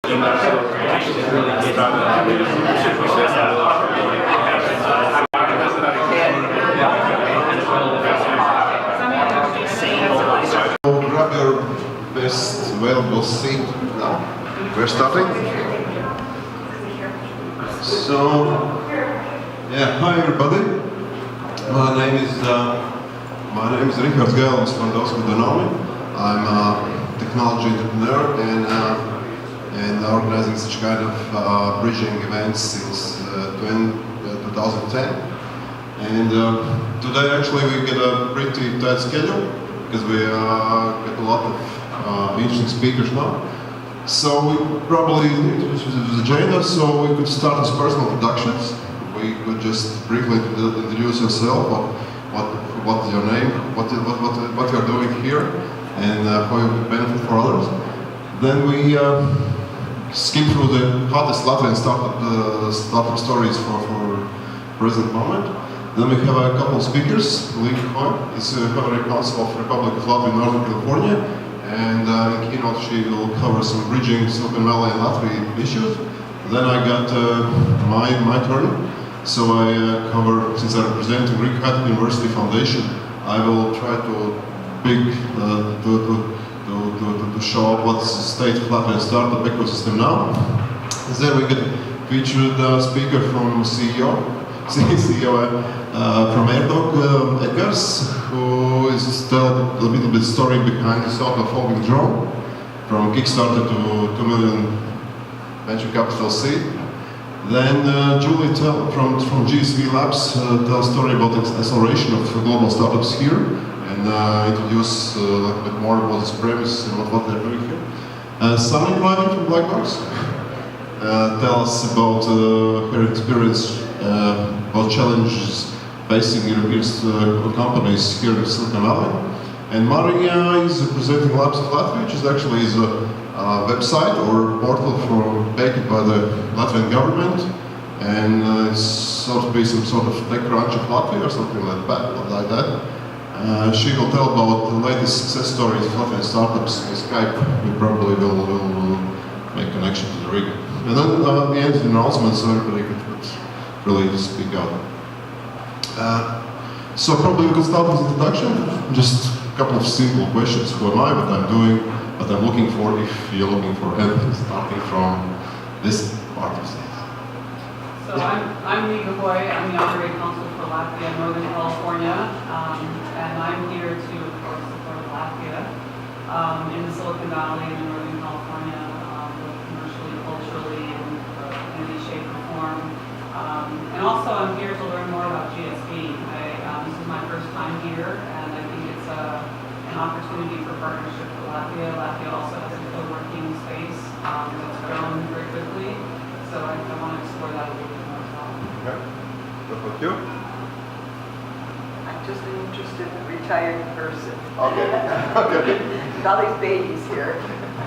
Grab your best available seat now. We're starting. So, yeah, hi everybody. My name is Richard Gels, for those who don't know me. I'm a technology entrepreneur and organizing such kind of bridging events since 2010. And today actually we get a pretty tight schedule because we get a lot of interesting speakers now. So we probably introduce you to the agenda, so we could start with personal introductions. We could just briefly introduce yourself, what's your name, what you're doing here, and how you can benefit for others. Then we skip through the hottest Latvian startup stories for present moment. Then we have a couple of speakers. Lee Hoy is Honorary Consul of Republic of Latvia in Northern California, and in keynote she will cover some bridging Silicon Valley and Latvia issues. Then I got my turn. So I cover, since I represent Greek University Foundation, I will try to show up what's the state of Latvian startup ecosystem now. Then we get featured speaker from CEO from Airdog, Edgars, who is tell a little bit story behind the self-folding drone from Kickstarter to 2 million venture capital seed. Then Julie from GSV Labs tell a story about the acceleration of global startups here and introduce a little bit more about this premise and what they're doing here. Sunny from Blackbox tell us about her experience about challenges facing European companies here in Silicon Valley. And Maria is representing Labs of Latvia, which is actually a website or portal backed by the Latvian government, and it's sort of be some sort of tech crunch of Latvia or something like that. She will tell about the latest success stories of Latvian startups in Skype. We probably will make connection to the rig. And then at the end of the announcement, so everybody could really speak out. So probably we could start with introduction. Just a couple of simple questions. Who am I? What I'm doing? What I'm looking for, if you're looking for help, starting from this part of things. So I'm Lee Hoy. I'm the Honorary Consul for Latvia in Northern California, and I'm here to, of course, support Latvia in the Silicon Valley and in Northern California, both commercially, culturally, in any shape or form. And also, I'm here to learn more about GSV. This is my first time here, and I think it's an opportunity for partnership with Latvia. Latvia also has a co-working space that's grown very quickly, so I want to explore that a little bit more as well. Okay. What about you? I'm just an interested retired person. Okay. Okay. All these babies here.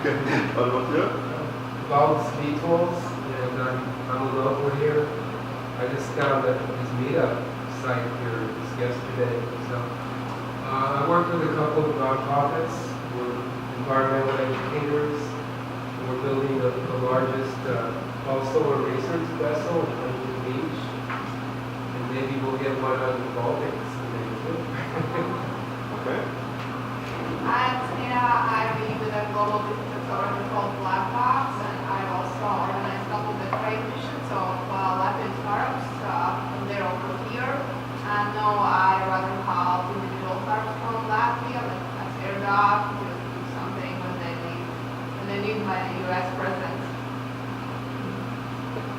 Okay. What about you? About Beatles, and I'm a local here. I just found that this meetup site here just yesterday. So I work with a couple of nonprofits. We're environmental educators. And we're building the largest also a research vessel in Huntington Beach. And maybe we'll get one out of the Baltics. Maybe too. Okay. I'm Tina. I'm with a global business accelerator called LABACA, and I also organize a couple of trade missions of Latvian startups from there over here. And now I rather help individual startups from Latvia, like Airdog, to do something when they need my US presence.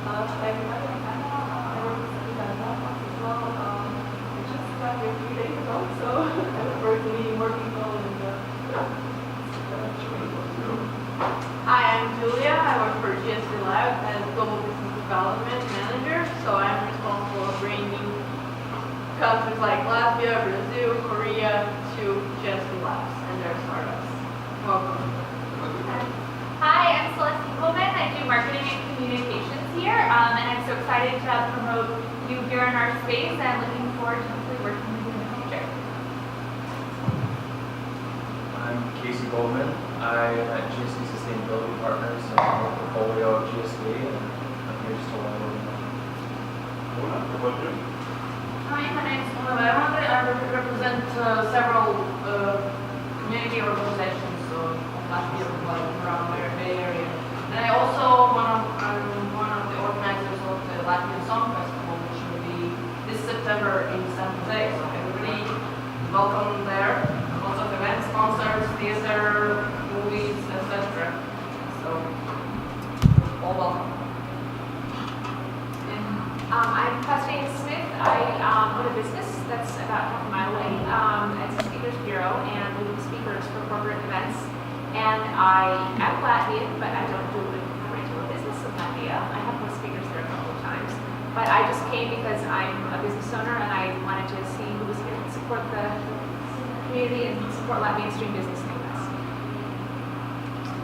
Hi everybody, I'm Anna. I work with LABACA as well. I just got here 3 days ago, so I look forward to meeting more people and Hi, I'm Julia. I work for GSV Lab as Global Business Development Manager, so I'm responsible for bringing countries like Latvia, Brazil, Korea to GSV Labs and their startups. Welcome. Hi, I'm Celeste Engelman. I do marketing and communications here, and I'm so excited to promote you here in our space and looking forward to hopefully working with you in the future. I'm Casey Goldman. I'm at GSV Sustainability Partners, and I'm a portfolio Hi, my name is Mona Vermonde. I represent several community organizations of Latvia, around the Bay Area. And I'm one of the organizers of the Latvian Song Festival, which will be this September in San Jose. So everybody welcome there. Lots of events, concerts, theater, movies, etc. So all welcome. I'm Faustina Smith. I own a business that's about half a mile away. It's a speakers bureau, and we do speakers for corporate events. And I am Latvian, but I don't do a regular business in Latvia. I have put speakers there a couple of times. But I just came because I'm a business owner, and I wanted to see who was here to support the community and support Latvian stream business in the West.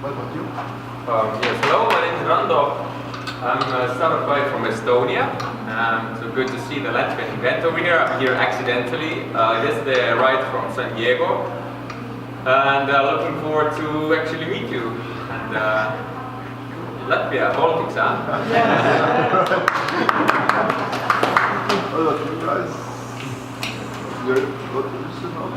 What about you? Yes, hello, my name is Rando. I'm a startup guy from Estonia. So good to see the Latvian event over here. I'm here accidentally. Yesterday I arrived from San Diego. And looking forward to actually meet you. And Latvia, Baltics, huh? What about you guys? What do you know?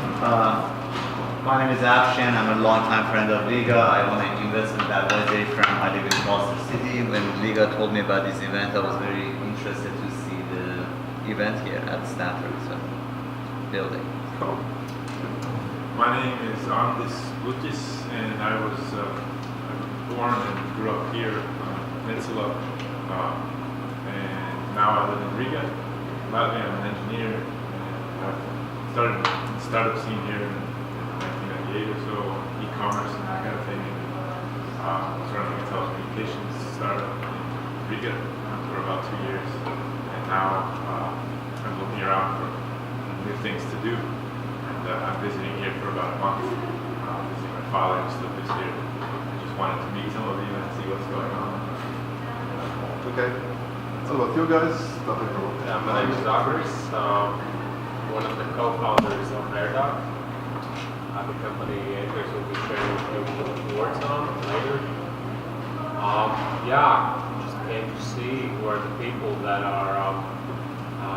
My name is Afshan. I'm a longtime friend of Liga. I own an investment advisory firm. I live in Boston City. When Liga told me about this event, I was very interested to see the event here at Stanford building. Cool. My name is Andis Lutis, and I was born and grew up here on Peninsula, and now I live in Riga, Latvia. I'm an engineer, and I've started startup scene here in 1998 or so, e-commerce and that kind of thing. I was running a telecommunications startup in Riga for about 2 years, and now I'm looking around for new things to do. I'm visiting here for about a month. Visiting my father who still lives here. I just wanted to meet some of you and see what's going on. Okay. What about you guys? My name is Zagris, one of the co-founders of AirDoc. The company Chris will be sharing with you works on later. Just came to see where the people that are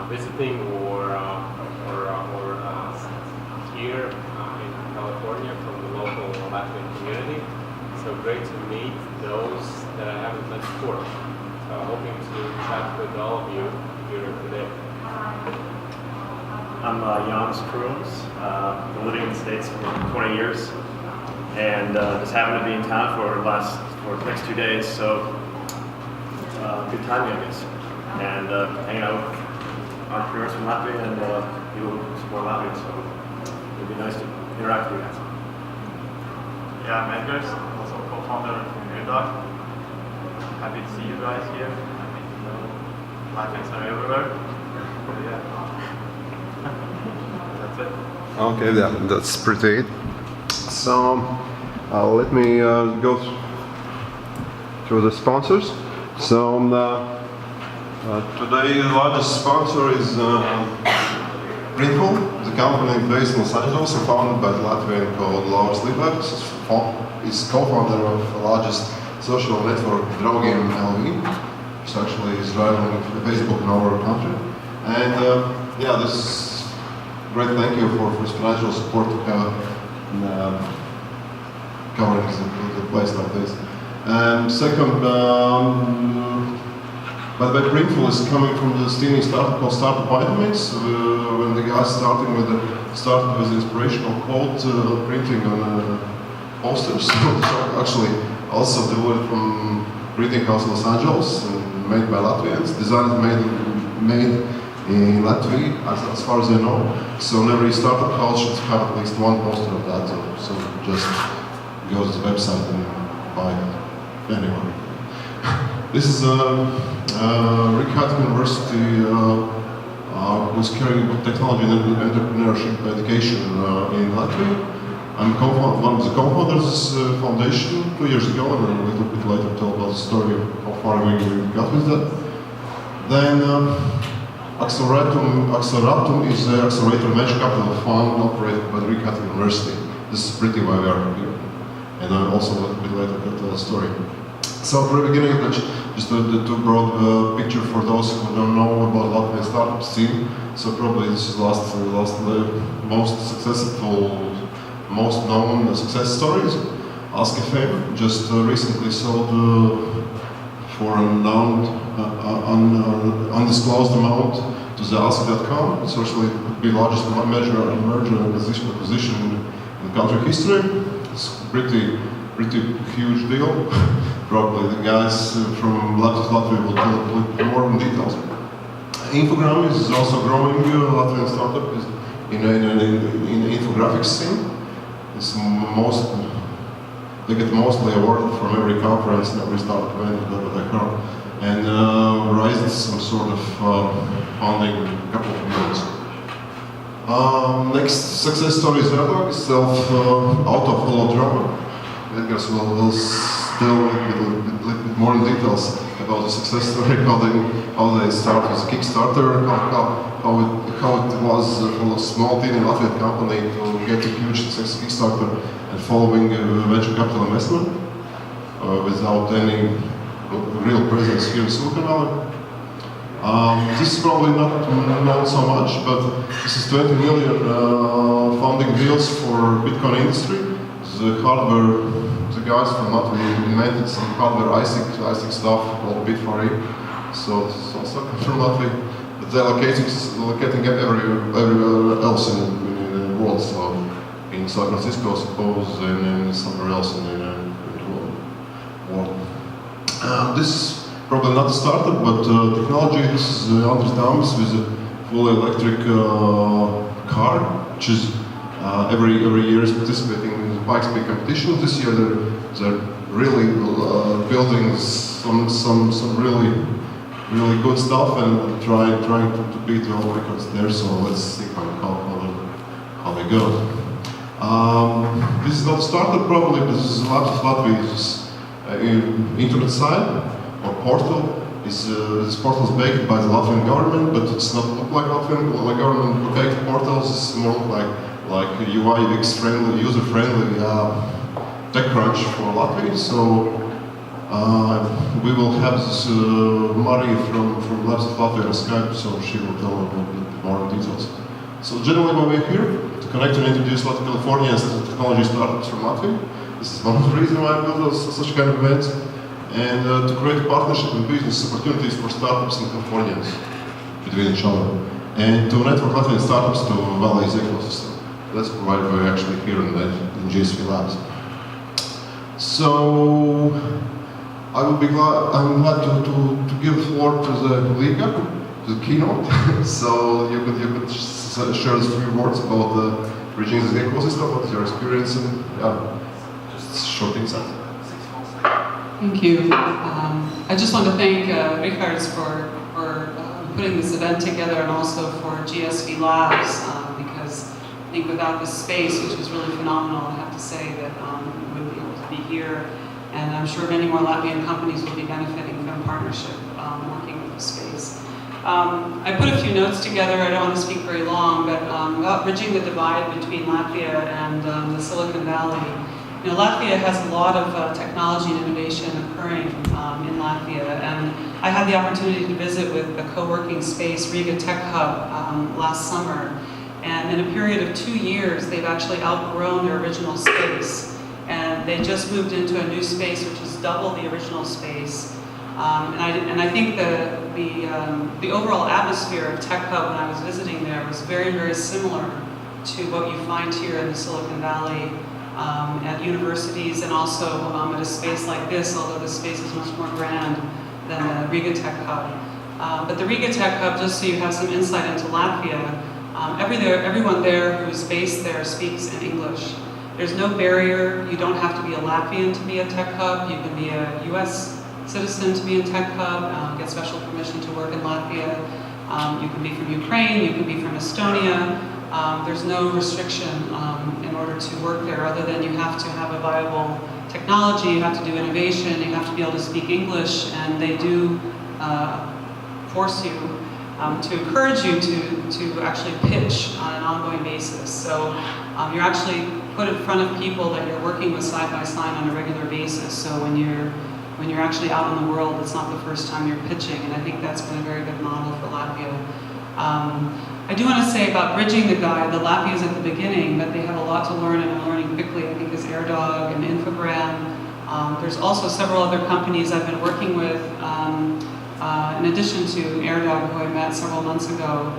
visiting or here in California from the local Latvian community. So great to meet those that I haven't met before. So hoping to chat with all of you here today. I'm Jans Kroons. Been living in the States for 20 years, and just happened to be in town for the next 2 days. So good timing, I guess. And hanging out with entrepreneurs from Latvia and people who support Latvia. So it'd be nice to interact with you guys. Yeah, I'm Edgar, also co-founder from LABACA. Happy to see you guys here. Happy to know Latvians are everywhere. Yeah. That's it. Okay, yeah, that's pretty it. So let me go through the sponsors. So today the largest sponsor is Printful, the company based in Los Angeles and founded by the Latvian called Lauris Libaks. He's co-founder of the largest social network, Draugiem LV, which actually is rivaling Facebook in our country. And this is great thank you for his financial support to covering the place like this. And second, by the way, Printful is coming from the steamy startup called Startup Vitamins. When the guys started with the inspirational quote printing on posters, actually also delivered from printing house in Los Angeles and made by Latvians, designed made in Latvia, as far as I know. So in every startup house should have at least one poster of that. So just go to the website and buy it anyway. This is Rick Hatton University, who's carrying technology and entrepreneurship education in Latvia. I'm one of the co-founders of this foundation 2 years ago, and a little bit later tell about the story of how far we got with that. Then Acceleratum is an accelerator venture capital fund operated by the Rick Hatton University. This is pretty why we are here. And I also a little bit later will tell the story. So for the beginning, just the broad picture for those who don't know about Latvian startup scene. So probably this is last most successful, most known success stories. Ask FM just recently sold for an undisclosed amount to the Ask.com. It's actually the largest merger and acquisition in country history. It's pretty huge deal. Probably the guys from Latvia will tell a little more in details. Infogram is also growing. Latvian startup is in the infographics scene. It's they get mostly awarded from every conference and every startup event that they come, and raised some sort of funding a couple of years. Next success story is Redog, itself out of holodrama. Edgars will still a little bit more in details about the success story, how they started with Kickstarter, how it was for a small team in Latvian company to get a huge success Kickstarter and following venture capital investment without any real presence here in Silicon Valley. This is probably not known so much, but this is 20 million funding deals for Bitcoin industry. The hardware, the guys from Latvia invented some hardware ISIC stuff called Bit4E. So it's also from Latvia, but they're locating everywhere else in the world. So in San Francisco, I suppose, and somewhere else in the world. This is probably not a startup, but technology. This is Andris Dambis with a fully electric car, which is every year is participating in the bike speed competition. This year they're really building some really good stuff and trying to beat the old records there. So let's see how they go. This is not a startup probably. This is Latvia's internet site or portal. This portal is baked by the Latvian government, but it's not look like Latvian government baked portals. It's more like UI UX friendly, user friendly TechCrunch for Latvia. So we will have this Mari from Labs of Latvia on Skype, so she will tell a little bit more details. So generally why we're here, to connect and introduce LABACA California as technology startups from Latvia. This is one of the reasons why I built such kind of events. And to create partnership and business opportunities for startups and Californians between each other. And to network Latvian startups to Valley's ecosystem. That's why we're actually here in GSV Labs. So I'm glad to give the floor to the Liga, to the keynote. So you could share a few words about the Virginia's ecosystem, what's your experience, and just short insight. Thank you. I just want to thank Richards for putting this event together, and also for GSV Labs, because I think without this space, which was really phenomenal, I have to say that we wouldn't be able to be here. And I'm sure many more Latvian companies will be benefiting from partnership working with the space. I put a few notes together. I don't want to speak very long, but about bridging the divide between Latvia and the Silicon Valley. You know, Latvia has a lot of technology and innovation occurring in Latvia, and I had the opportunity to visit with the co-working space Riga Tech Hub last summer. And in a period of 2 years, they've actually outgrown their original space. And they just moved into a new space, which is double the original space. And I think the overall atmosphere of Tech Hub when I was visiting there was very, very similar to what you find here in the Silicon Valley at universities, and also at a space like this, although the space is much more grand than the Riga Tech Hub. But the Riga Tech Hub, just so you have some insight into Latvia, everyone there who's based there speaks in English. There's no barrier. You don't have to be a Latvian to be a Tech Hub. You can be a US citizen to be in Tech Hub, get special permission to work in Latvia. You can be from Ukraine, you can be from Estonia. There's no restriction in order to work there, other than you have to have a viable technology, you have to do innovation, you have to be able to speak English, and they do force you to encourage you to actually pitch on an ongoing basis. So you're actually put in front of people that you're working with side by side on a regular basis. So when you're when you're actually out in the world, it's not the first time you're pitching, and I think that's been a very good model for Latvia. I do want to say about bridging the guide, the Latvia is at the beginning, but they have a lot to learn and are learning quickly. I think is AirDog and Infogram. There's also several other companies I've been working with, in addition to AirDog, who I met several months ago.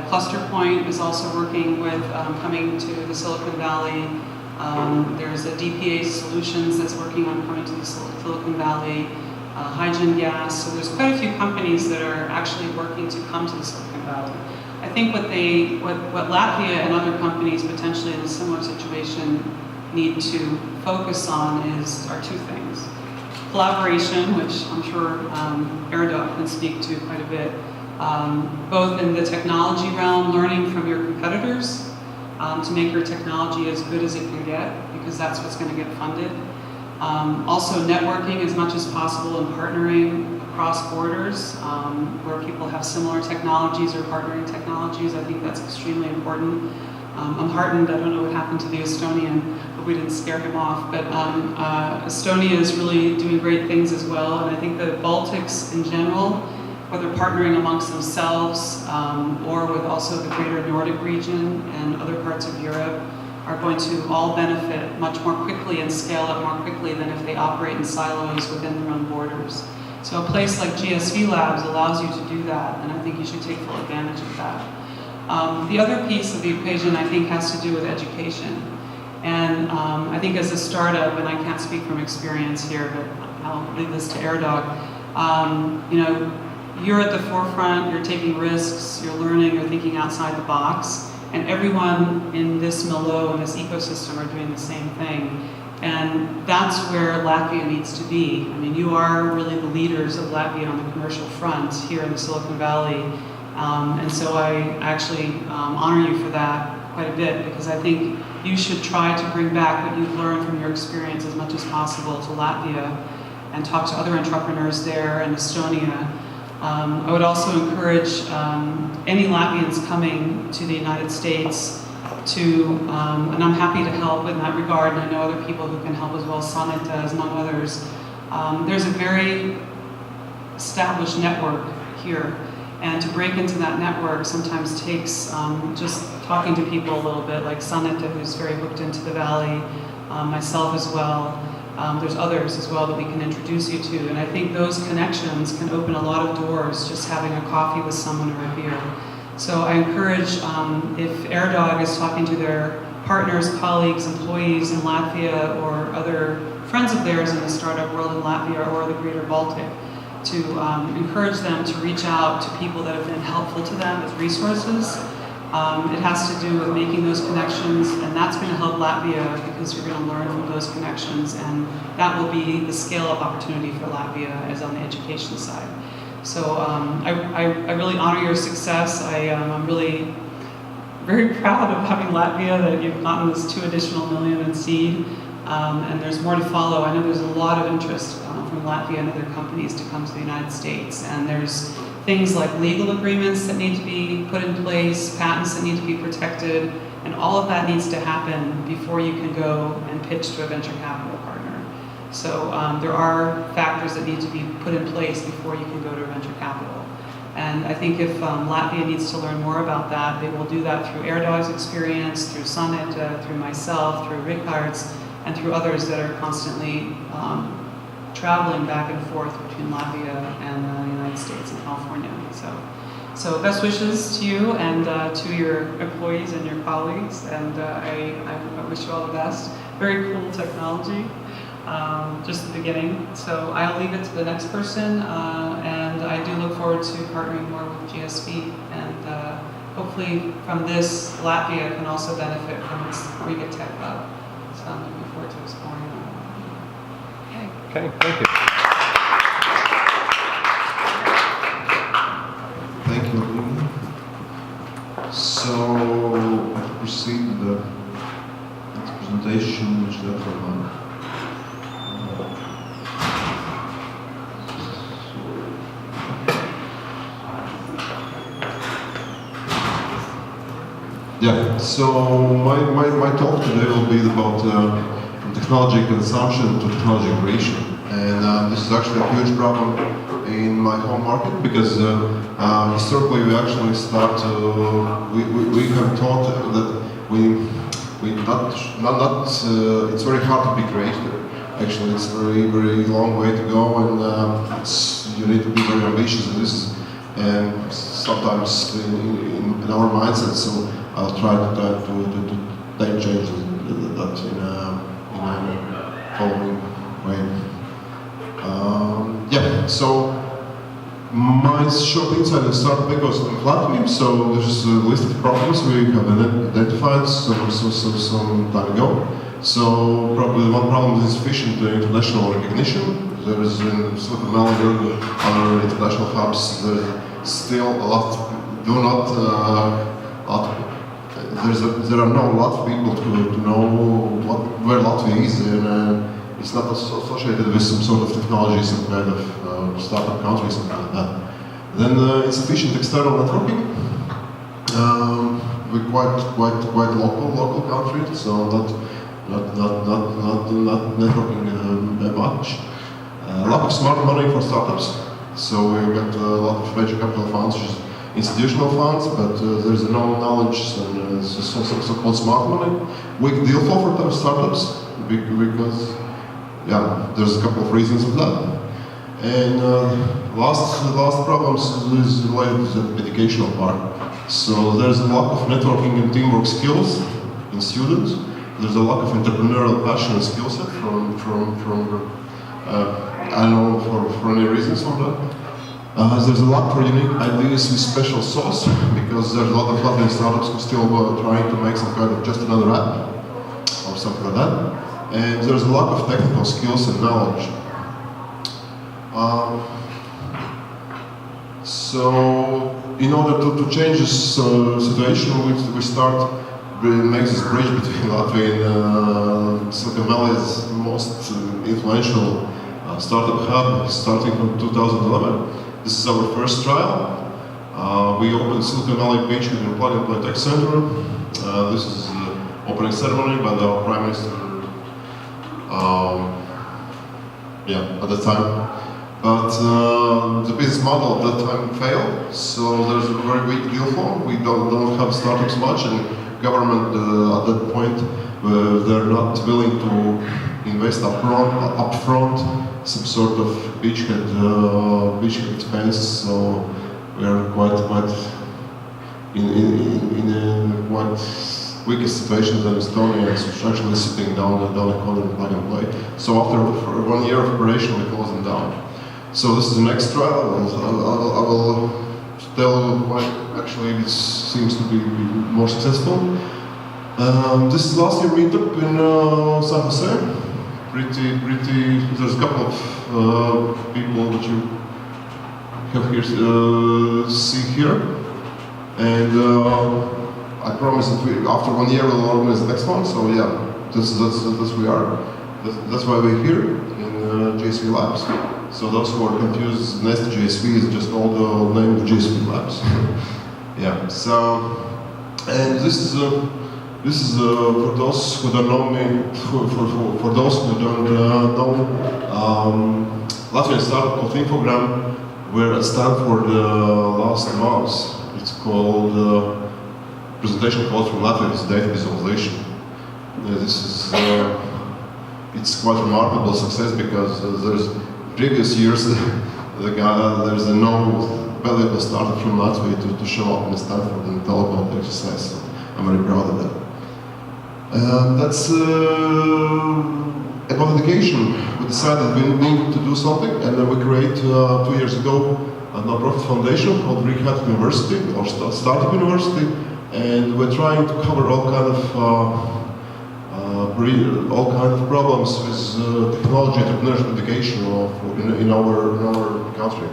Cluster Point is also working with coming to the Silicon Valley. There's a DPA Solutions that's working on coming to the Silicon Valley. Hygiene Gas. So there's quite a few companies that are actually working to come to the Silicon Valley. I think what Latvia and other companies potentially in a similar situation need to focus on are two things. Collaboration, which I'm sure AirDog can speak to quite a bit, both in the technology realm, learning from your competitors to make your technology as good as it can get, because that's what's going to get funded. Also networking as much as possible and partnering across borders where people have similar technologies or partnering technologies. I think that's extremely important. I'm heartened, I don't know what happened to the Estonian, but we didn't scare him off. But Estonia is really doing great things as well, and I think the Baltics in general, whether partnering amongst themselves or with also the greater Nordic region and other parts of Europe, are going to all benefit much more quickly and scale up more quickly than if they operate in silos within their own borders. So a place like GSV Labs allows you to do that, and I think you should take full advantage of that. The other piece of the equation, I think, has to do with education. And I think as a startup, and I can't speak from experience here, but I'll leave this to AirDog, you're at the forefront, you're taking risks, you're learning, you're thinking outside the box. And everyone in this milieu, in this ecosystem, are doing the same thing. And that's where Latvia needs to be. I mean, you are really the leaders of Latvia on the commercial front here in the Silicon Valley. And so I actually honor you for that quite a bit, because I think you should try to bring back what you've learned from your experience as much as possible to Latvia and talk to other entrepreneurs there in Estonia. I would also encourage any Latvians coming to the United States to, and I'm happy to help in that regard, and I know other people who can help as well, Sonnet does, among others. There's a very established network here, and to break into that network sometimes takes just talking to people a little bit, like Sonnet, who's very hooked into the Valley, myself as well. There's others as well that we can introduce you to, and I think those connections can open a lot of doors, just having a coffee with someone or a beer. So I encourage, if AirDog is talking to their partners, colleagues, employees in Latvia, or other friends of theirs in the startup world in Latvia or the greater Baltic, to encourage them to reach out to people that have been helpful to them as resources. It has to do with making those connections, and that's going to help Latvia because you're going to learn from those connections, and that will be the scale-up opportunity for Latvia as on the education side. So I really honor your success. I'm really very proud of having Latvia, that you've gotten this $2 additional million in seed, and there's more to follow. I know there's a lot of interest from Latvia and other companies to come to the United States, and there's things like legal agreements that need to be put in place, patents that need to be protected, and all of that needs to happen before you can go and pitch to a venture capital partner. So there are factors that need to be put in place before you can go to a venture capital. And I think if Latvia needs to learn more about that, they will do that through AirDog's experience, through Sonnet, through myself, through Rickard's, and through others that are constantly traveling back and forth between Latvia and the United States and California. So best wishes to you and to your employees and your colleagues, and I wish you all the best. Very cool technology, just the beginning. So I'll leave it to the next person, and I do look forward to partnering more with GSV, and hopefully from this, Latvia can also benefit from its Riga Tech Hub. So I'm looking forward to exploring that. Okay, thank you. Thank you. So, let's proceed to the next presentation, which is for Yeah, so my talk today will be about from technology consumption to technology creation. is actually a huge problem in my home market because historically we actually start we have thought that it's very hard to be creative. Actually, it's a very long way to go, and you need to be very ambitious in this. And sometimes in our mindset, so I'll try to change that in a following way. Yeah, so my short insight in startup because in Latvia, so there's a list of problems we have identified some time ago. So probably one problem is insufficient international recognition. There is in Silicon Valley and other international hubs, there's still a lot, there are not a lot of people to know where Latvia is, and it's not associated with some sort of technology, some kind of startup country, something like that. Then insufficient external networking. We're quite local country, so not networking that much. Lack of smart money for startups. So we've got a lot of venture capital funds, which is institutional funds, but there's no knowledge and so-called smart money. Weak deal flow for startups because there's a couple of reasons of that. And last problems is related to the educational part. So there's a lack of networking and teamwork skills in students. There's a lack of entrepreneurial passion and skill set I don't know for any reasons for that. There's a lack for unique ideas with special sauce because there's a lot of Latvian startups who still trying to make some kind of just another app or something like that. And there's a lack of technical skills and knowledge. So in order to change this situation, we start make this bridge between Latvia and Silicon Valley's most influential startup hub, starting from 2011. This is our first trial. We opened Silicon Valley Beachhead and Plug and Play Tech Center. This is the opening ceremony by the Prime Minister. At the time. But the business model at that time failed, so there's a very weak deal flow. We don't have startups much, and government at that point they're not willing to invest upfront some sort of beachhead expense. So we are quite in a quite weakest situation than Estonia. It's actually sitting down a corner and Plug and Play. So after 1 year of operation, we closed them down. So this is the next trial. I will tell you why actually it seems to be more successful. This is last year meetup in San Jose. There's a couple of people that you have here see here, and I promise that after 1 year we'll organize the next one. So yeah, that's why we're here in GSV Labs. So those who are confused, Nest GSV is just all the name of GSV Labs. Yeah. So, and this is for those who don't know me. For those who don't know, Latvian startup called Infogram. We're at Stanford last month. It's called presentation called from Latvia is data visualization. This is it's quite remarkable success because there's previous years there's no valuable startup from Latvia to show up in Stanford and tell about the exercise. So I'm very proud of that. That's about education. We decided we need to do something, and then we created 2 years ago a non-profit foundation called Greek University or Startup University, and we're trying to cover all kind of problems with technology, entrepreneurship, education in our country.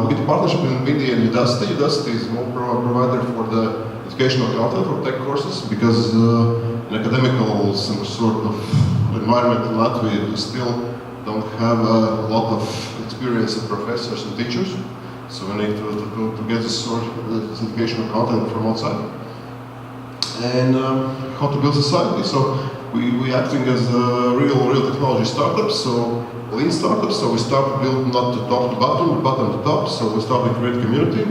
We get a partnership in India and Udacity. Udacity is a provider for the educational content for tech courses because in academical some sort of environment in Latvia, we still don't have a lot of experience of professors and teachers. So we need to get this sort of educational content from outside. And how to build society. So we acting as a real technology startup. So lean startup, so we start to build not the top to bottom, but bottom to top. So we start to create community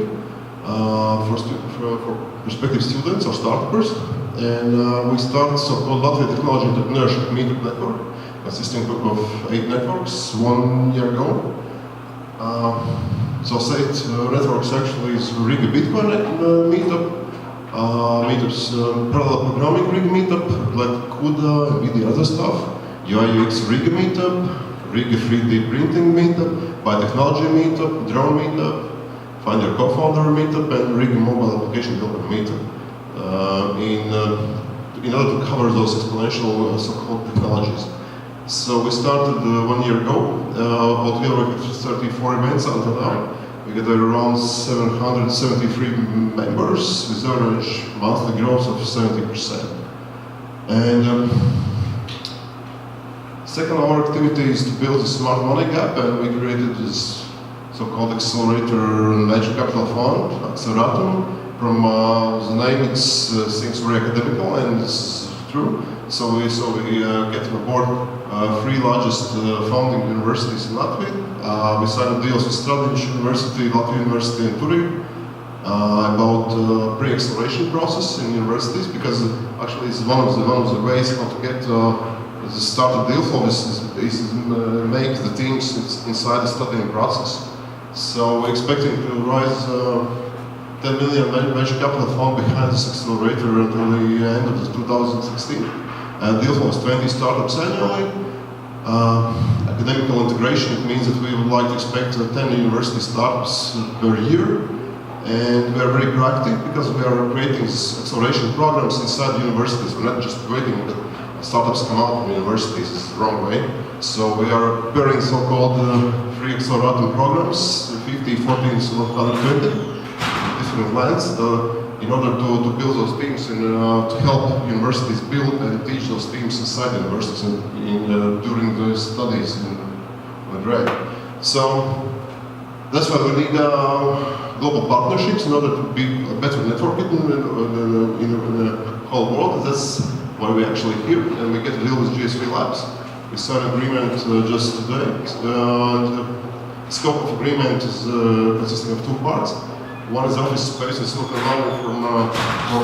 for prospective students or startups, and we start so-called Latvia Technology Entrepreneurship Meetup Network, consisting of 8 networks 1 year ago. So say networks actually is Riga Bitcoin meetup, meetups parallel programming Riga meetup, like CUDA and NVIDIA other stuff, UI/UX Riga meetup, Riga 3D printing meetup, biotechnology meetup, drone meetup, Find Your Co-founder meetup, and Riga mobile application developer meetup. In order to cover those exponential so-called technologies. So we started 1 year ago. Altogether we have 34 events until now. We get around 773 members with average monthly growth of 70%. And second, our activity is to build a smart money gap, and we created this so-called accelerator venture capital fund, Acceleratum. From the name, it seems very academical, and it's true. So we get on board 3 largest founding universities in Latvia. We signed deals with Stradiņš University, Latvia University, and Turku about pre-acceleration process in universities, because actually it's one of the ways how to get the startup deal flow is make the teams inside the studying process. So we're expecting to raise 10 million venture capital fund behind this accelerator until the end of 2016. Deal flow is 20 startups annually. Academical integration, it means that we would like to expect 10 university startups per year. And we are very proactive because we are creating these acceleration programs inside universities. We're not just waiting that startups come out from universities, it's the wrong way. So we are preparing so-called free accelerator programs, 50, 40, 120 different lands in order to build those teams and to help universities build and teach those teams inside universities during the studies in Madrid. So that's why we need global partnerships in order to be a better network in the whole world. That's why we're actually here, and we get to deal with GSV Labs. We signed an agreement just today. The scope of agreement is consisting of 2 parts. One is office space in Silicon Valley for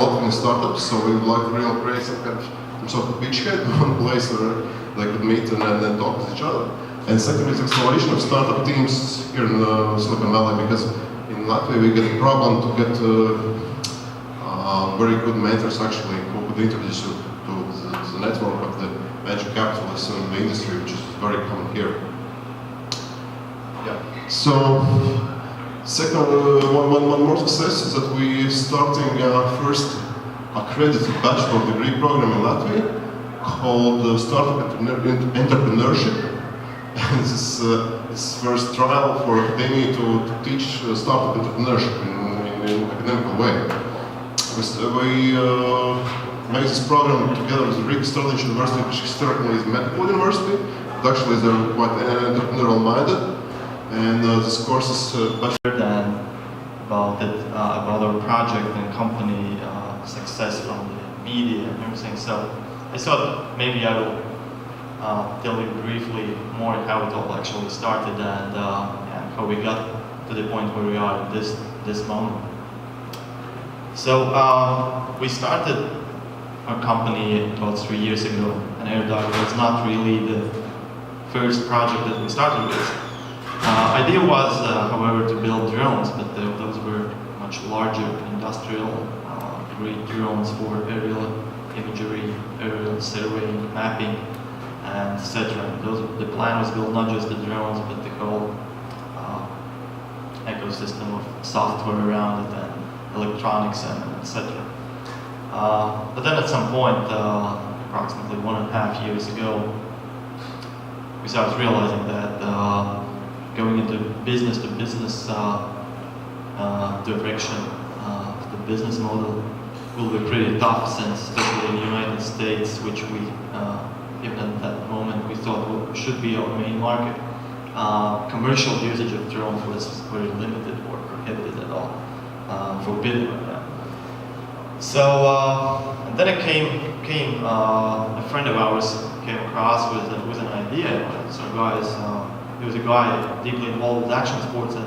Latvian startups, so we would like to really create some sort of beachhead, one place where they could meet and then talk with each other. And second is acceleration of startup teams here in Silicon Valley, because in Latvia we get a problem to get very good mentors actually who could introduce you to the network of the venture capitalists in the industry, which is very common here. Yeah. So. Second, one more success is that we starting first accredited bachelor degree program in Latvia called Startup Entrepreneurship. And this is its first trial for academia to teach startup entrepreneurship in academic way. We made this program together with Riga Stradiņš University, which historically is a medical university, but actually they're quite entrepreneurial minded. And this course is and about our project and company success from the media and everything. So I thought maybe I will tell you briefly more how it all actually started and how we got to the point where we are at this moment. So we started our company about 3 years ago, and AirDog was not really the first project that we started with. Idea was, however, to build drones, but those were much larger industrial grade drones for aerial imagery, aerial surveying, mapping, and etc. The plan was to build not just the drones, but the whole ecosystem of software around it and electronics and etc. But then at some point, approximately 1.5 years ago, we started realizing that going into business-to-business direction, the business model will be pretty tough, since especially in the United States, which we, even at that moment, we thought should be our main market, commercial usage of drones was very limited or prohibited at all, forbidden right now. So, and then it came a friend of ours came across with an idea. So guys, There was a guy deeply involved with action sports, and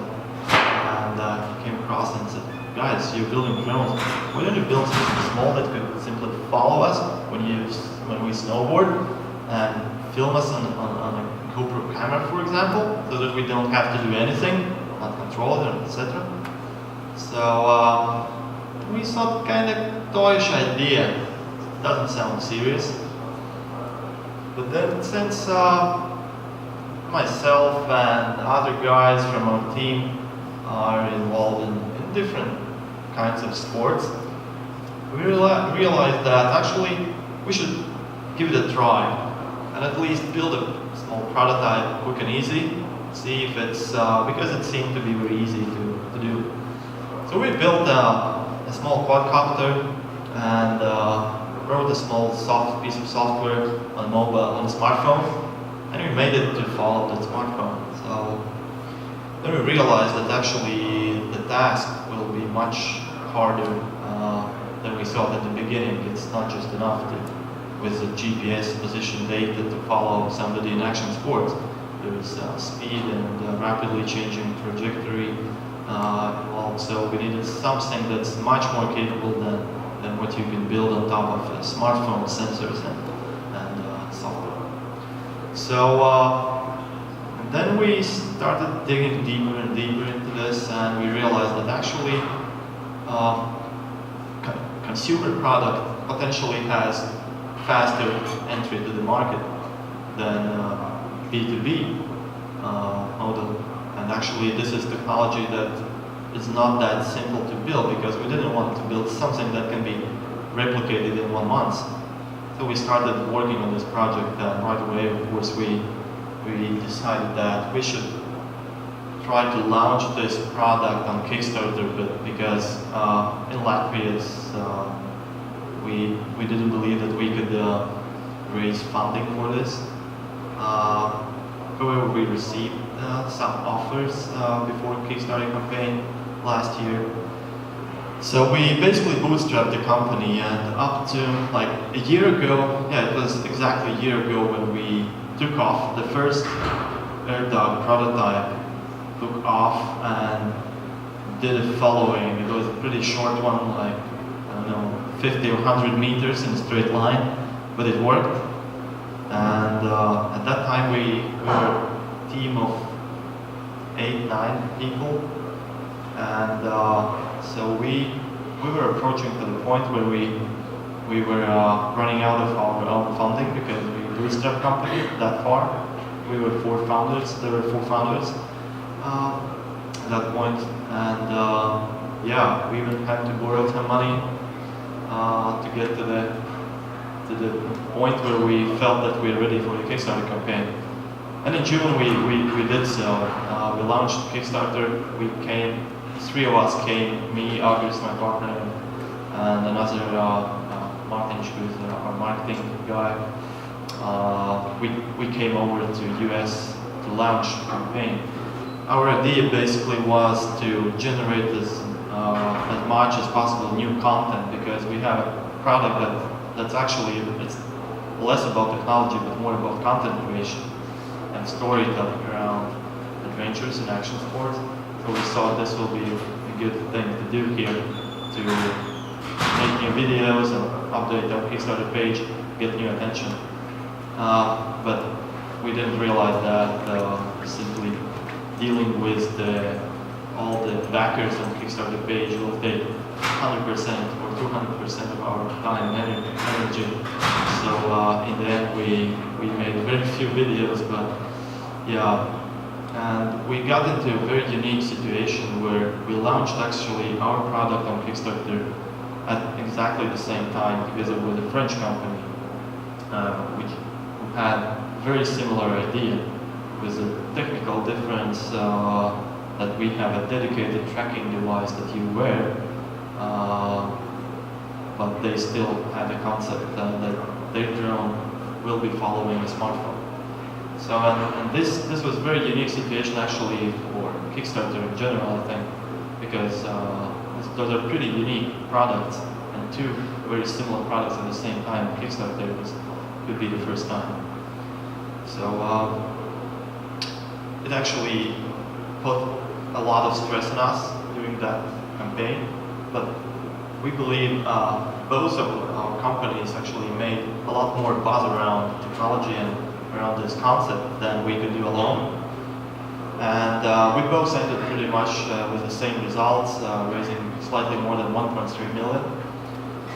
he came across and said, "Guys, you're building drones. Why don't you build something small that could simply follow us when we snowboard and film us on a GoPro camera, for example, so that we don't have to do anything, not control it, etc." So we thought kind of toyish idea. Doesn't sound serious. But then since myself and other guys from our team are involved in different kinds of sports, we realized that actually we should give it a try and at least build a small prototype, quick and easy, see if it's, because it seemed to be very easy to do. So we built a small quadcopter and wrote a small piece of software on a smartphone, and we made it to follow that smartphone. So then we realized that actually the task will be much harder than we thought at the beginning. It's not just enough with the GPS position data to follow somebody in action sports. There's speed and rapidly changing trajectory involved. So we needed something that's much more capable than what you can build on top of smartphone sensors and software. So then we started digging deeper and deeper into this, and we realized that actually consumer product potentially has faster entry to the market than B2B model. And actually this is technology that is not that simple to build, because we didn't want to build something that can be replicated in 1 month. So we started working on this project, and right away, of course, we decided that we should try to launch this product on Kickstarter, but because in Latvia we didn't believe that we could raise funding for this. However, we received some offers before Kickstarter campaign last year. So we basically bootstrapped the company, and up to like a year ago, it was exactly a year ago when we took off. The first AirDog prototype took off and did the following. It was a pretty short one, like, I don't know, 50 or 100 meters in a straight line, but it worked. And at that time we were a team of 8-9 people, and so we were approaching to the point where we were running out of our own funding, because we bootstrapped company that far. We were 4 founders. There were 4 founders at that point, and we even had to borrow some money to get to the point where we felt that we were ready for the Kickstarter campaign. And in June we did so. We launched Kickstarter. 3 of us came, me, August, my partner, and another Martin, who's our marketing guy. We came over to US to launch the campaign. Our idea basically was to generate as much as possible new content, because we have a product that's actually, it's less about technology but more about content creation and storytelling around adventures and action sports. So we thought this will be a good thing to do here, to make new videos and update our Kickstarter page, get new attention. But we didn't realize that simply dealing with all the backers on Kickstarter page will take 100% or 200% of our time and energy. So in the end we made very few videos, but and we got into a very unique situation where we launched actually our product on Kickstarter at exactly the same time, together with a French company, who had very similar idea, with a technical difference that we have a dedicated tracking device that you wear, but they still had a concept that their drone will be following a smartphone. So and this was a very unique situation actually for Kickstarter in general, I think, because those are pretty unique products, and 2 very similar products at the same time. Kickstarter could be the first time. So it actually put a lot of stress on us during that campaign, but we believe both of our companies actually made a lot more buzz around technology and around this concept than we could do alone. And we both ended pretty much with the same results, raising slightly more than 1.3 million.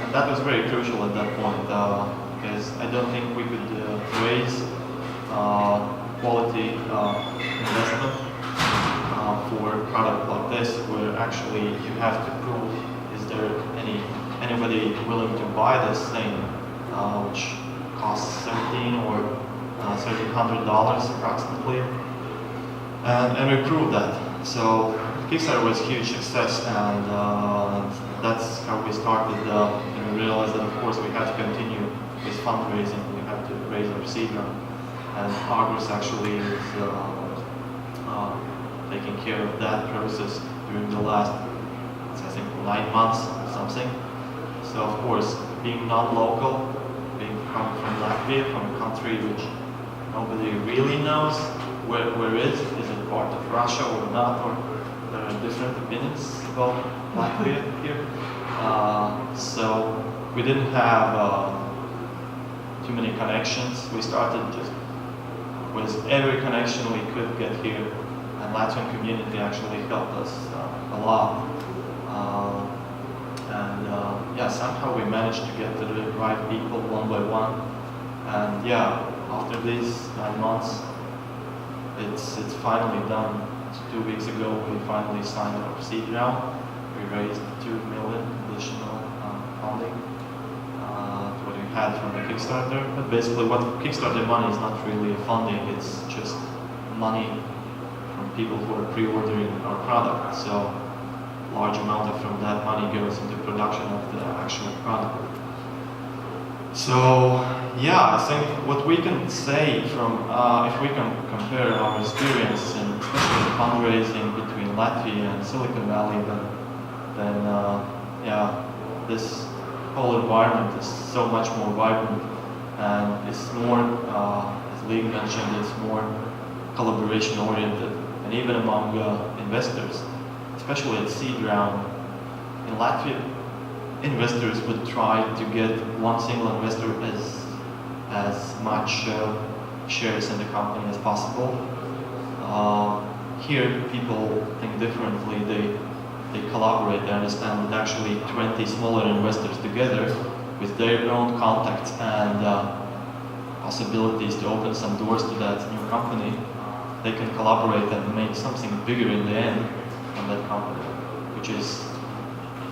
And that was very crucial at that point, because I don't think we could raise quality investment for a product like this, where actually you have to prove, is there anybody willing to buy this thing, which costs $1,700 or $1,300 approximately, and we proved that. So Kickstarter was a huge success, and that's how we started. And we realized that, of course, we had to continue with fundraising. We had to raise our seed round, and Argus actually is taking care of that process during the last, I think, 9 months or something. So, of course, being non-local, being coming from Latvia, from a country which nobody really knows where it is it part of Russia or not, or there are different opinions about Latvia here. So we didn't have too many connections. We started just with every connection we could get here, and Latvian community actually helped us a lot. Yeah, somehow we managed to get to the right people one by one. And yeah, after these 9 months, it's finally done. 2 weeks ago, we finally signed our seed round. We raised 2 million additional funding to what we had from the Kickstarter. But basically, what Kickstarter money is not really funding; it's just money from people who are pre-ordering our product. So, large amount from that money goes into production of the actual product. So, yeah, I think what we can say from, if we can compare our experience and especially fundraising between Latvia and Silicon Valley, then yeah, this whole environment is so much more vibrant, and it's more, as Lee mentioned, it's more collaboration oriented, and even among investors, especially at seed round. In Latvia, investors would try to get one single investor as much shares in the company as possible. Here, people think differently. They collaborate. They understand that actually 20 smaller investors together, with their own contacts and possibilities to open some doors to that new company, they can collaborate and make something bigger in the end on that company, which is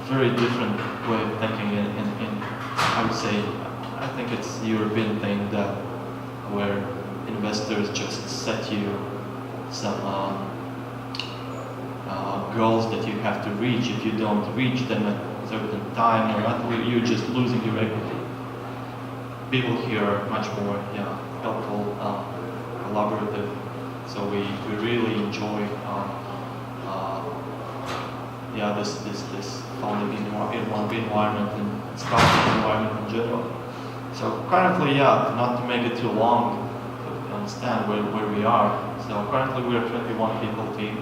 very different way of thinking in I would say, I think it's a European thing that where investors just set you some goals that you have to reach. If you don't reach them at a certain time or not, you're just losing your equity. People here are much more helpful, collaborative, so we really enjoy this founding environment and startup environment in general. So currently, not to make it too long, to understand where we are. So currently we're a 21 people team.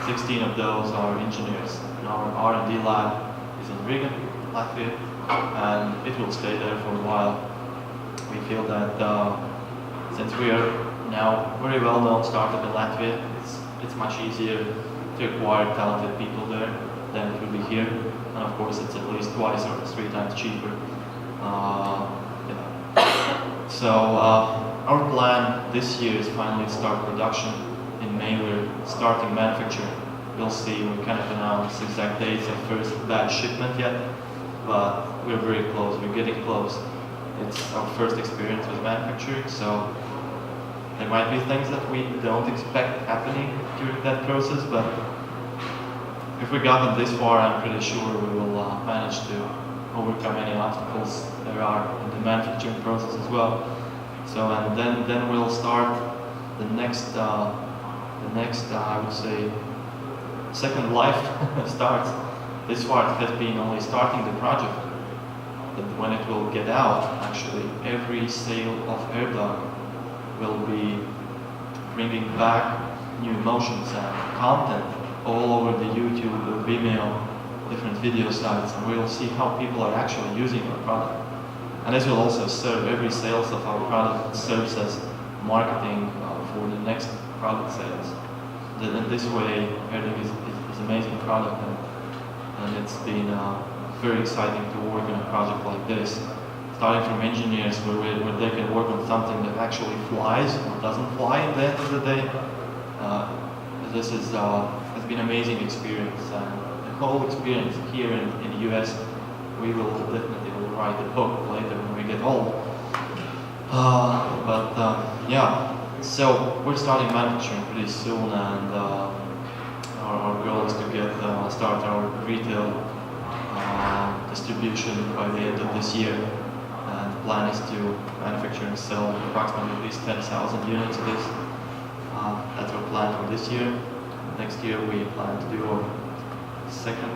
16 of those are engineers. And our R&D lab is in Riga, Latvia, and it will stay there for a while. We feel that since we are now very well-known startup in Latvia, it's much easier to acquire talented people there than it would be here. And of course, it's at least twice or 3 times cheaper. So our plan this year is finally to start production. In May, we're starting manufacturing. We'll see. We can't announce exact dates of first batch shipment yet, but we're very close. We're getting close. It's our first experience with manufacturing, so there might be things that we don't expect happening during that process, but if we got this far, I'm pretty sure we will manage to overcome any obstacles there are in the manufacturing process as well. So, and then we'll start the next I would say, second life starts. This far it has been only starting the project, but when it will get out, actually, every sale of AirDog will be bringing back new emotions and content all over the YouTube, the Vimeo, different video sites, and we'll see how people are actually using our product. And this will also serve every sales of our product serves as marketing for the next product sales. In this way, I think is an amazing product, and it's been very exciting to work on a project like this. Starting from engineers where they can work on something that actually flies or doesn't fly at the end of the day. This has been an amazing experience, and the whole experience here in the US, we will definitely write a book later when we get old. Yeah, so we're starting manufacturing pretty soon, and our goal is to start our retail distribution by the end of this year. And the plan is to manufacture and sell approximately at least 10,000 units of this. That's our plan for this year. Next year we plan to do our second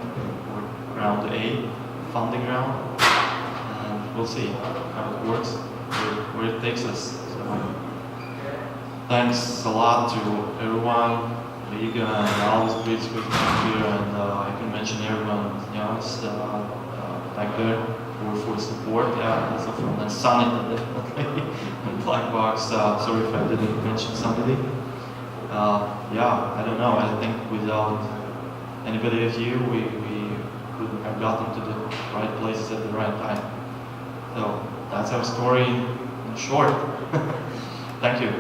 or round A funding round. And we'll see how it works, where it takes us. So, thanks a lot to everyone, Liga and Alice Beats with me here, and I can mention everyone, Jans, back there for support. Yeah, also from the Sunny definitely, and Black Box. Sorry if I didn't mention somebody. Yeah, I don't know. I think without anybody of you, we couldn't have gotten to the right places at the right time. So that's our story in short. Thank you.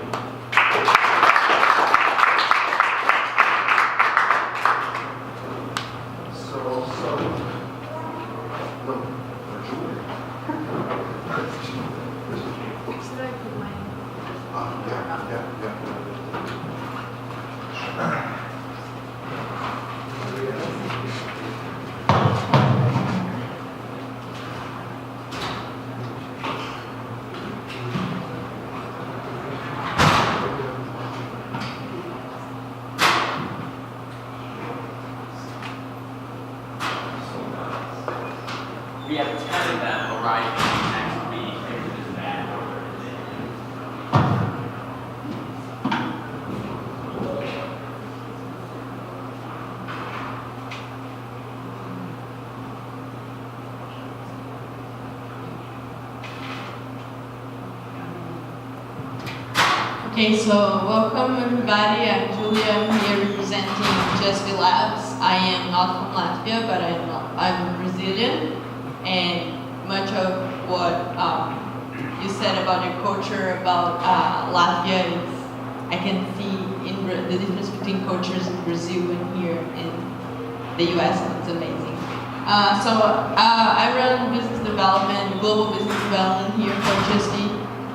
We have 10 of them arriving next week. There's that. Okay, so welcome everybody. I'm Julia. I'm here representing Just Be Labs. I am not from Latvia, but I'm Brazilian. And much of what you said about your culture, about Latvia, I can see the difference between cultures in Brazil and here in the US, and it's amazing. I run business development, global business development here for Just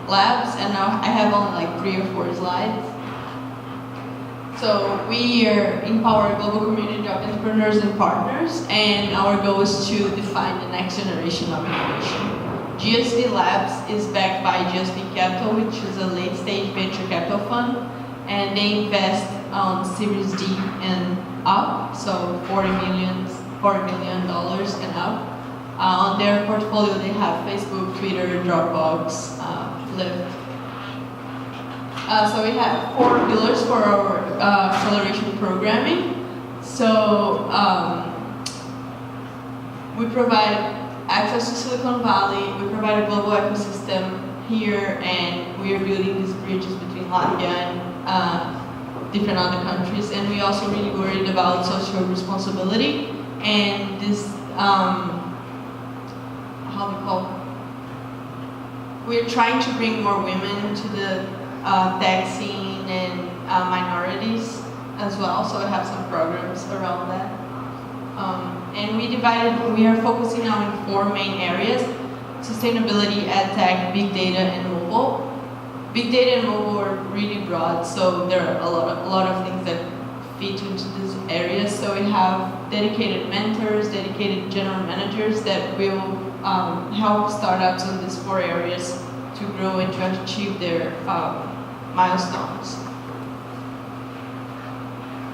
Labs, and now I have only like 3 or 4 slides. So we empower global community of entrepreneurs and partners, and our goal is to define the next generation of innovation. GSD Labs is backed by GSD Capital, which is a late-stage venture capital fund, and they invest on Series D and up, so $40 million and up. On their portfolio, they have Facebook, Twitter, Dropbox, Lyft. So we have 4 pillars for our acceleration programming. So we provide access to Silicon Valley, we provide a global ecosystem here, and we are building these bridges between Latvia and different other countries. And we also really worried about social responsibility and this, we're trying to bring more women to the tech scene and minorities as well, so I have some programs around that. And we are focusing now in 4 main areas: sustainability, ed tech, big data, and mobile. Big data and mobile are really broad, so there are a lot of things that fit into these areas. So we have dedicated mentors, dedicated general managers that will help startups in these 4 areas to grow and to achieve their milestones.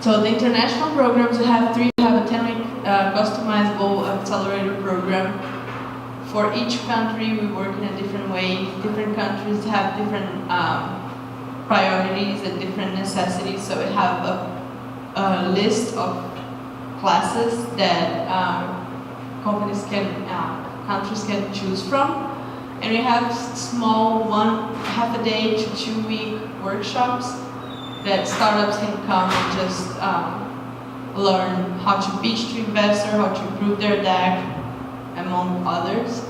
So the international programs, we have 3. We have a 10-week customizable accelerator program. For each country, we work in a different way. Different countries have different priorities and different necessities. So we have a list of classes that countries can choose from. And we have small half a day to 2 week workshops that startups can come and just learn how to pitch to investor, how to improve their deck, among others.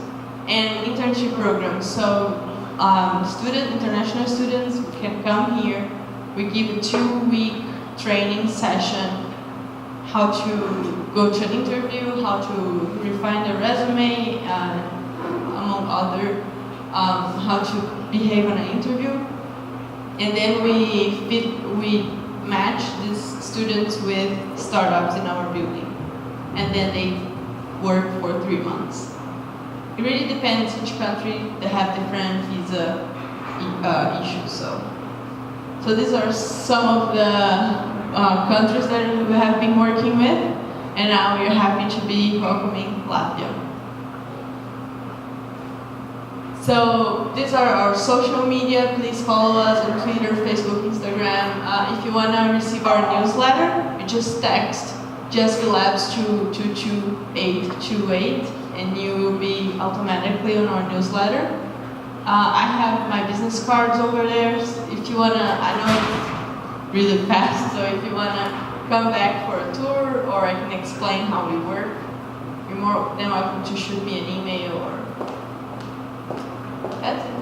And internship programs. So international students can come here. We give a 2 week training session, how to go to an interview, how to refine the resume, among other, how to behave on an interview. And then we match these students with startups in our building. And then they work for 3 months. It really depends each country. They have different visa issues. So these are some of the countries that we have been working with, and now we are happy to be welcoming Latvia. So these are our social media. Please follow us on Twitter, Facebook, Instagram. If you want to receive our newsletter, you just text JustBelabs to 22828 and you will be automatically on our newsletter. I have my business cards over there. If you want to, I know it's really fast, so if you want to come back for a tour or I can explain how we work, you're more than welcome to shoot me an email or that's it.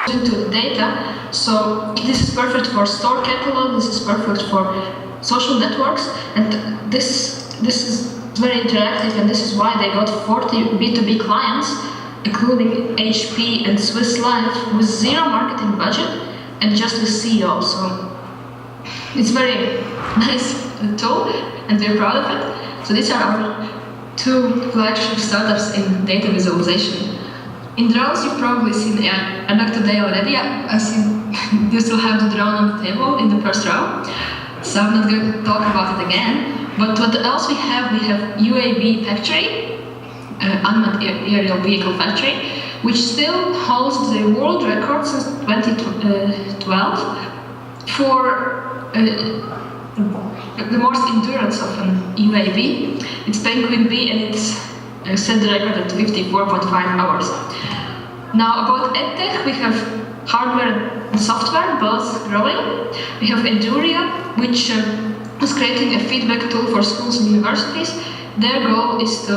To data, so this is perfect for store catalog, this is perfect for social networks, and this is very interactive, and this is why they got 40 B2B clients, including HP and Swiss Life, with zero marketing budget and just with CEO. So it's very nice tool, and we're proud of it. So these are our 2 flagship startups in data visualization. In drones, you've probably seen a look today already. I see you still have the drone on the table in the first row, so I'm not going to talk about it again. But what else we have UAV factory, unmanned aerial vehicle factory, which still holds the world record since 2012 for the most endurance of an UAV. It's Penguin B, and it's set the record at 54.5 hours. Now about EdTech, we have hardware and software, both growing. We have Enduria, which is creating a feedback tool for schools and universities. Their goal is to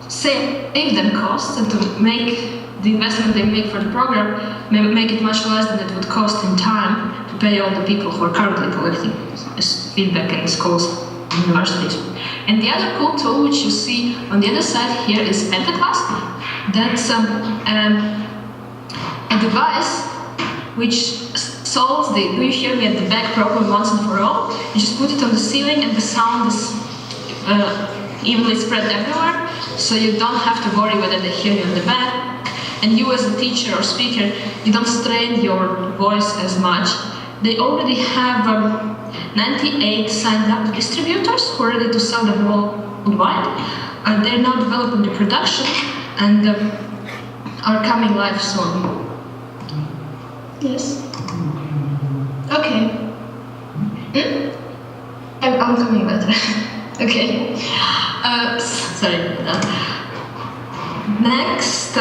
save them costs and to make the investment they make for the program, make it much less than it would cost in time to pay all the people who are currently collecting feedback in schools and universities. And the other cool tool, which you see on the other side here, is Pentaclass. That's a device which solves the "do you hear me at the back" problem once and for all. You just put it on the ceiling and the sound is evenly spread everywhere, so you don't have to worry whether they hear you in the back. And you as a teacher or speaker, you don't strain your voice as much. They already have 98 signed up distributors who are ready to sell them worldwide. They're now developing the production and are coming live soon. Yes? Okay. I'm coming later. Okay. Sorry about that. Next,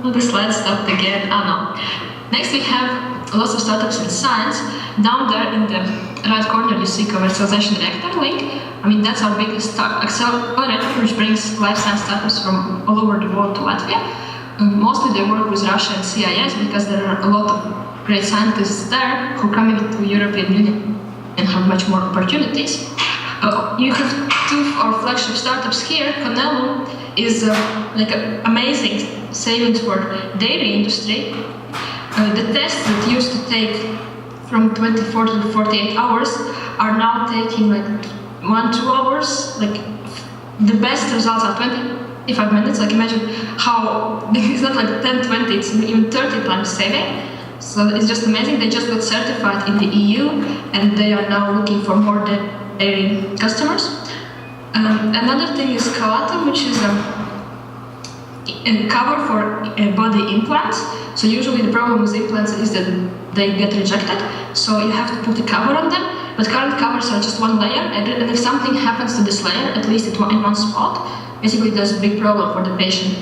the slide stopped again. No. Next, we have lots of startups in science. Down there in the right corner, you see Commercialization Reactor link. I mean, that's our biggest accelerator, which brings life science startups from all over the world to Latvia. Mostly they work with Russia and CIS because there are a lot of great scientists there who come into the European Union and have much more opportunities. You have 2 of our flagship startups here. Conello is like an amazing savings for dairy industry. The tests that used to take from 24 to 48 hours are now taking like 1-2 hours. Like the best results are 25 minutes. Like imagine how it's not like 10-20, it's even 30 times saving. So it's just amazing. They just got certified in the EU and they are now looking for more dairy customers. Another thing is Kalatam, which is cover for body implants. So usually the problem with implants is that they get rejected, so you have to put a cover on them. But current covers are just one layer, and if something happens to this layer, at least in one spot, basically there's a big problem for the patient.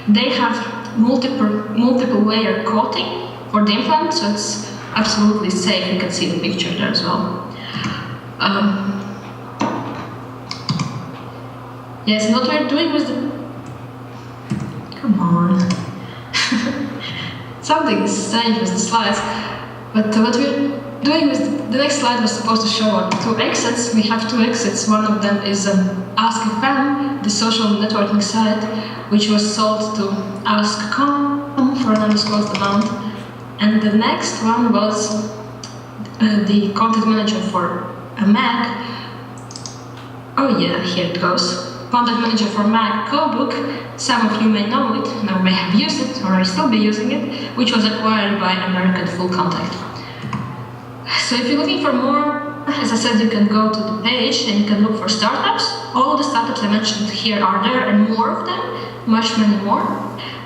They have multiple layer coating for the implant, so it's absolutely safe. You can see the picture there as well. Yes, and what we're doing with the... Come on. Something is strange with the slides. But what we're doing with the next slide was supposed to show 2 exits. We have 2 exits. One of them is Ask a Fan, the social networking site, which was sold to Ask.com for an undisclosed amount. And the next one was the content manager for a Mac. Oh yeah, here it goes. Content manager for Mac Codebook. Some of you may know it, or may have used it, or may still be using it, which was acquired by American Full Contact. So if you're looking for more, as I said, you can go to the page and you can look for startups. All of the startups I mentioned here are there, and more of them, many more.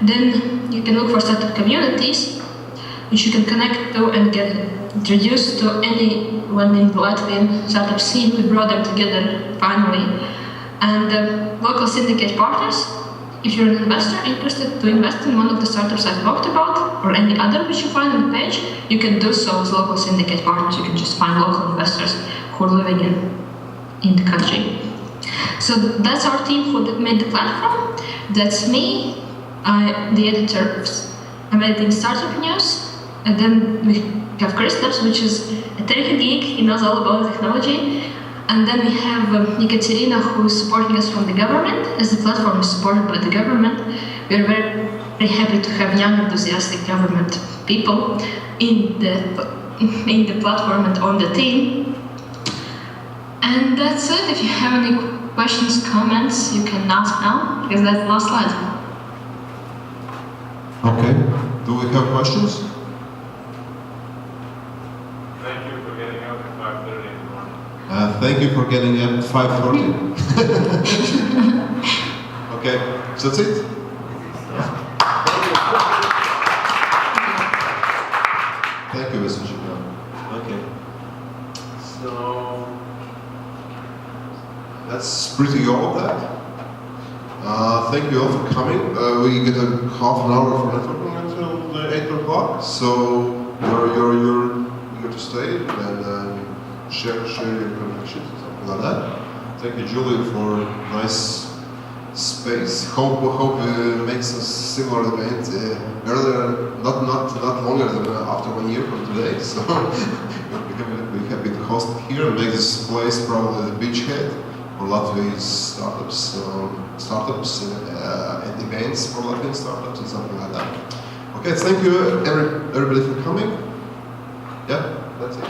Then you can look for startup communities, which you can connect to and get introduced to anyone in the Latvian startup scene. We brought them together finally. And local syndicate partners, if you're an investor interested to invest in one of the startups I've talked about, or any other which you find on the page, you can do so with local syndicate partners. You can just find local investors who are living in the country. So that's our team who made the platform. That's me, the editor of American Startup News. And then we have Kristaps, which is a techie geek. He knows all about technology. And then we have Ekaterina, who is supporting us from the government, as the platform is supported by the government. We are very, very happy to have young, enthusiastic government people in the platform and on the team. And that's it. If you have any questions, comments, you can ask now, because that's the last slide. Okay. Do we have questions? Thank you for getting up at 5:30 in the morning. Thank you for getting up at 5:30. Okay, so that's it. Thank you, Mr. Chico. Okay. So that's pretty all of that. Thank you all for coming. We get a half an hour for networking until 8 o'clock. So you're here to stay and share your connections and something like that. Thank you, Julia, for a nice space. Hope makes a similar event earlier, not longer than after 1 year from today. So we're happy to host here and make this place probably the beachhead for Latvia's startups and events for Latvian startups and something like that. Okay, thank you everybody for coming. Yeah, that's it.